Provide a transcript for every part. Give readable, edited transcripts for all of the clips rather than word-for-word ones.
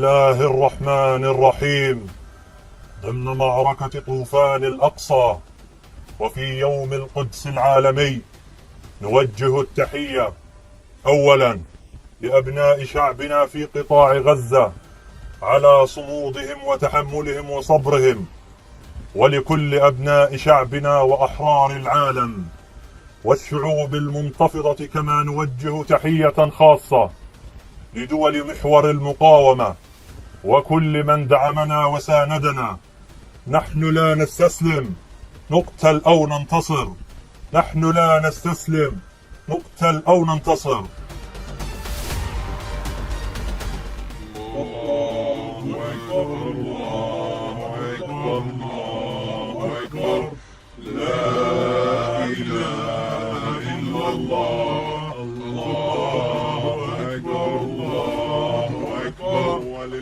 الله الرحمن الرحيم. ضمن معركة طوفان الأقصى وفي يوم القدس العالمي نوجه التحية أولا لأبناء شعبنا في قطاع غزة على صمودهم وتحملهم وصبرهم، ولكل أبناء شعبنا وأحرار العالم والشعوب المنتفضة. كما نوجه تحية خاصة لدول محور المقاومة وكل من دعمنا وساندنا. نحن لا نستسلم، نقتل أو ننتصر. نحن لا نستسلم، نقتل أو ننتصر. الله أكبر، الله أكبر، الله أكبر، لا إله إلا الله. الله أكبر، الله أكبر،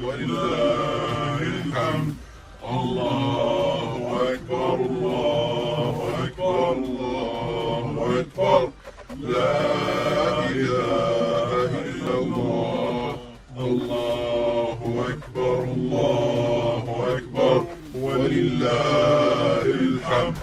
ولله الحمد. الله أكبر، الله أكبر، الله أكبر، لا إله إلا الله. الله أكبر، الله أكبر، ولله الحمد.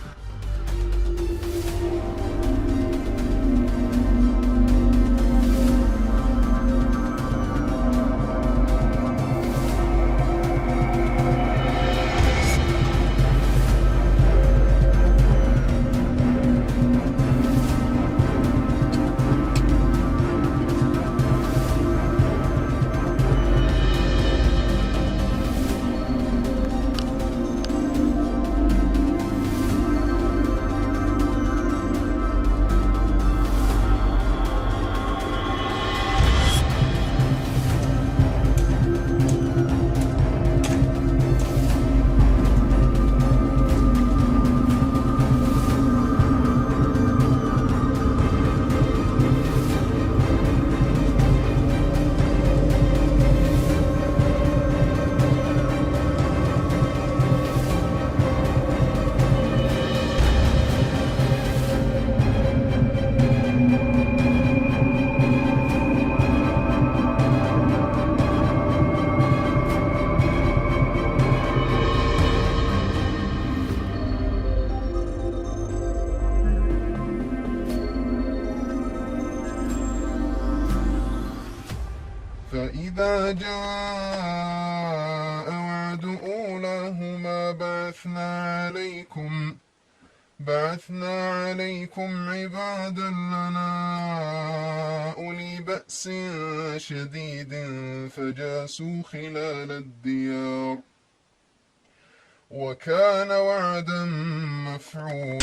فإذا جاء وعد أولاهما بعثنا عليكم عبادا لنا أولي بأس شديد فجاسوا خلال الديار وكان وعدا مفعولا.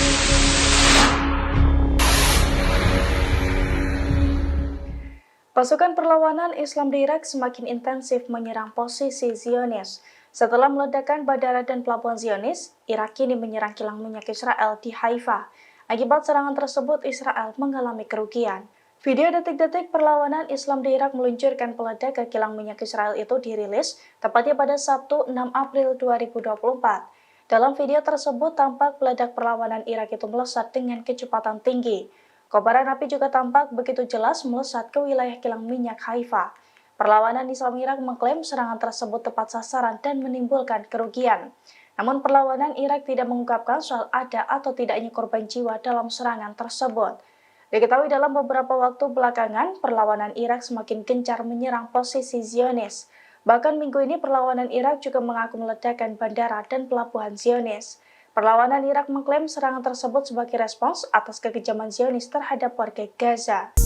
Pasukan perlawanan Islam di Irak semakin intensif menyerang posisi Zionis. Setelah meledakkan bandara dan pelabuhan Zionis, Irak kini menyerang kilang minyak Israel di Haifa. Akibat serangan tersebut, Israel mengalami kerugian. Video detik-detik perlawanan Islam di Irak meluncurkan peledak ke kilang minyak Israel itu dirilis tepatnya pada Sabtu 6 April 2024. Dalam video tersebut tampak peledak perlawanan Irak itu melesat dengan kecepatan tinggi. Kobaran api juga tampak begitu jelas melesat ke wilayah kilang minyak Haifa. Perlawanan Islam Irak mengklaim serangan tersebut tepat sasaran dan menimbulkan kerugian. Namun perlawanan Irak tidak mengungkapkan soal ada atau tidaknya korban jiwa dalam serangan tersebut. Diketahui dalam beberapa waktu belakangan, perlawanan Irak semakin gencar menyerang posisi Zionis. Bahkan minggu ini perlawanan Irak juga mengaku meledakkan bandara dan pelabuhan Zionis. Perlawanan Irak mengklaim serangan tersebut sebagai respons atas kekejaman Zionis terhadap warga Gaza.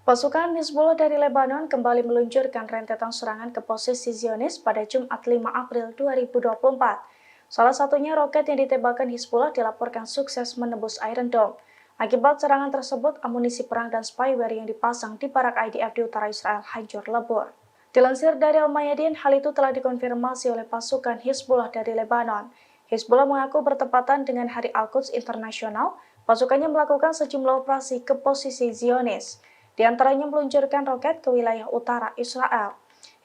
Pasukan Hizbullah dari Lebanon kembali meluncurkan rentetan serangan ke posisi Zionis pada Jumat 5 April 2024. Salah satunya roket yang ditembakkan Hizbullah dilaporkan sukses menembus Iron Dome. Akibat serangan tersebut, amunisi perang dan spyware yang dipasang di barak IDF di utara Israel hancur lebur. Dilansir dari Al-Mayadin, hal itu telah dikonfirmasi oleh pasukan Hizbullah dari Lebanon. Hizbullah mengaku bertepatan dengan Hari Al-Quds Internasional, pasukannya melakukan sejumlah operasi ke posisi Zionis. Di antaranya meluncurkan roket ke wilayah utara Israel.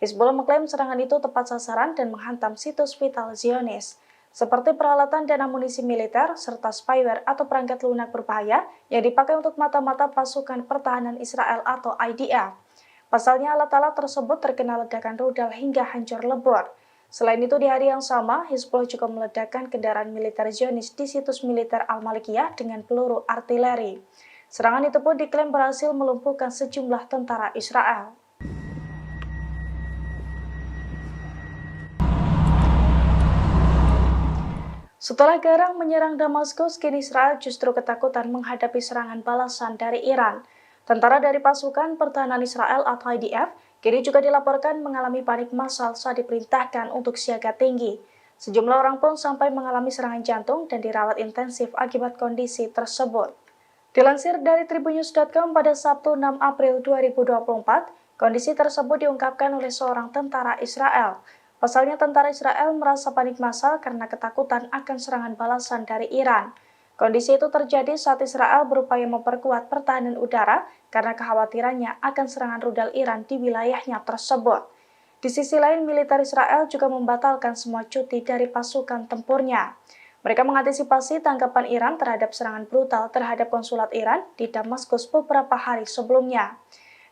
Hizbullah mengklaim serangan itu tepat sasaran dan menghantam situs vital Zionis. seperti peralatan dan amunisi militer, serta spyware atau perangkat lunak berbahaya yang dipakai untuk mata-mata pasukan pertahanan Israel atau IDF. Pasalnya, alat-alat tersebut terkena ledakan rudal hingga hancur lebur. Selain itu, di hari yang sama, Hizbullah juga meledakkan kendaraan militer Zionis di situs militer Al-Malikiyah dengan peluru artileri. Serangan itu pun diklaim berhasil melumpuhkan sejumlah tentara Israel. Setelah Garang menyerang Damaskus, kini Israel justru ketakutan menghadapi serangan balasan dari Iran. Tentara dari pasukan pertahanan Israel atau IDF kini juga dilaporkan mengalami panik massal saat diperintahkan untuk siaga tinggi. Sejumlah orang pun sampai mengalami serangan jantung dan dirawat intensif akibat kondisi tersebut. Dilansir dari tribunnews.com pada Sabtu 6 April 2024, kondisi tersebut diungkapkan oleh seorang tentara Israel. Pasalnya tentara Israel merasa panik massal karena ketakutan akan serangan balasan dari Iran. Kondisi itu terjadi saat Israel berupaya memperkuat pertahanan udara karena kekhawatirannya akan serangan rudal Iran di wilayahnya tersebut. Di sisi lain, militer Israel juga membatalkan semua cuti dari pasukan tempurnya. Mereka mengantisipasi tanggapan Iran terhadap serangan brutal terhadap konsulat Iran di Damaskus beberapa hari sebelumnya.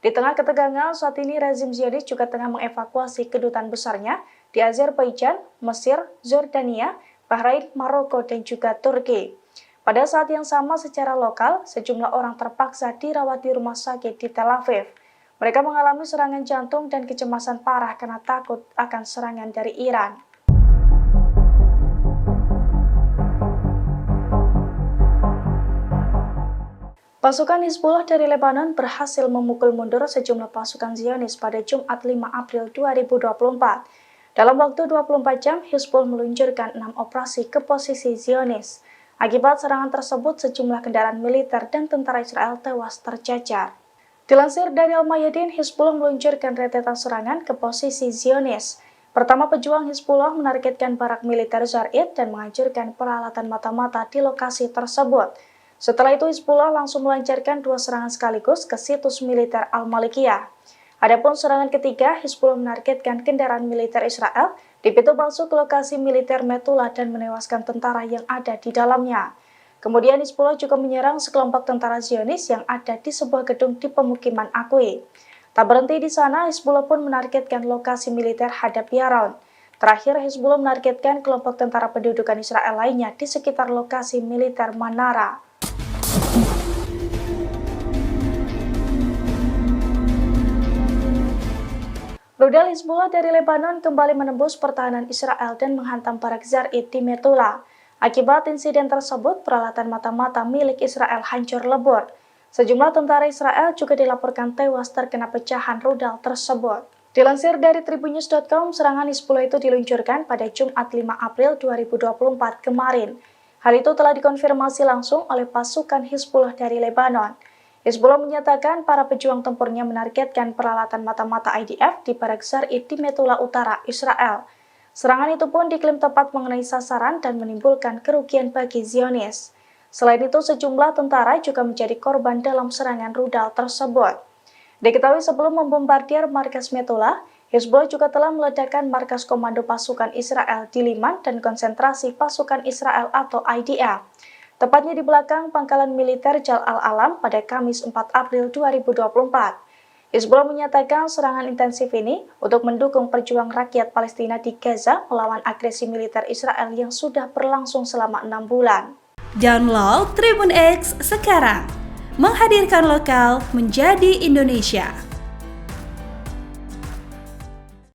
Di tengah ketegangan, saat ini rezim Zionis juga tengah mengevakuasi kedutaan besarnya di Azerbaijan, Mesir, Jordania, Bahrain, Maroko, dan juga Turki. Pada saat yang sama secara lokal, sejumlah orang terpaksa dirawat di rumah sakit di Tel Aviv. Mereka mengalami serangan jantung dan kecemasan parah karena takut akan serangan dari Iran. Pasukan Hizbullah dari Lebanon berhasil memukul mundur sejumlah pasukan Zionis pada Jumat 5 April 2024. Dalam waktu 24 jam, Hizbullah meluncurkan 6 operasi ke posisi Zionis. Akibat serangan tersebut, sejumlah kendaraan militer dan tentara Israel tewas tercecer. Dilansir dari Al-Mayadin, Hizbullah meluncurkan rentetan serangan ke posisi Zionis. Pertama, pejuang Hizbullah menargetkan barak militer Zarid dan menghancurkan peralatan mata-mata di lokasi tersebut. Setelah itu, Hizbullah langsung melancarkan 2 serangan sekaligus ke situs militer Al-Malikiyah. Adapun serangan ketiga, Hizbullah menargetkan kendaraan militer Israel di pintu masuk ke lokasi militer Metula dan menewaskan tentara yang ada di dalamnya. Kemudian Hizbullah juga menyerang sekelompok tentara Zionis yang ada di sebuah gedung di pemukiman Akui. Tak berhenti di sana, Hizbullah pun menargetkan lokasi militer Hadab Yaron. Terakhir, Hizbullah menargetkan kelompok tentara pendudukan Israel lainnya di sekitar lokasi militer Manara. Rudal Hizbullah dari Lebanon kembali menembus pertahanan Israel dan menghantam barak Zarid di Metula. Akibat insiden tersebut, peralatan mata-mata milik Israel hancur lebur. Sejumlah tentara Israel juga dilaporkan tewas terkena pecahan rudal tersebut. Dilansir dari tribunnews.com, serangan Hizbullah itu diluncurkan pada Jumat 5 April 2024 kemarin. Hal itu telah dikonfirmasi langsung oleh pasukan Hizbullah dari Lebanon. Hizbullah menyatakan para pejuang tempurnya menargetkan peralatan mata-mata IDF di barak Zarid di Metula Utara, Israel. Serangan itu pun diklaim tepat mengenai sasaran dan menimbulkan kerugian bagi Zionis. Selain itu, sejumlah tentara juga menjadi korban dalam serangan rudal tersebut. Diketahui sebelum membombardir markas Metula, Hizbullah juga telah meledakkan markas komando pasukan Israel di Liman dan konsentrasi pasukan Israel atau IDF. Tepatnya di belakang pangkalan militer Jal Al-Alam pada Kamis 4 April 2024. Hizbullah menyatakan serangan intensif ini untuk mendukung perjuangan rakyat Palestina di Gaza melawan agresi militer Israel yang sudah berlangsung selama 6 bulan. Download Tribun X sekarang, menghadirkan lokal menjadi Indonesia.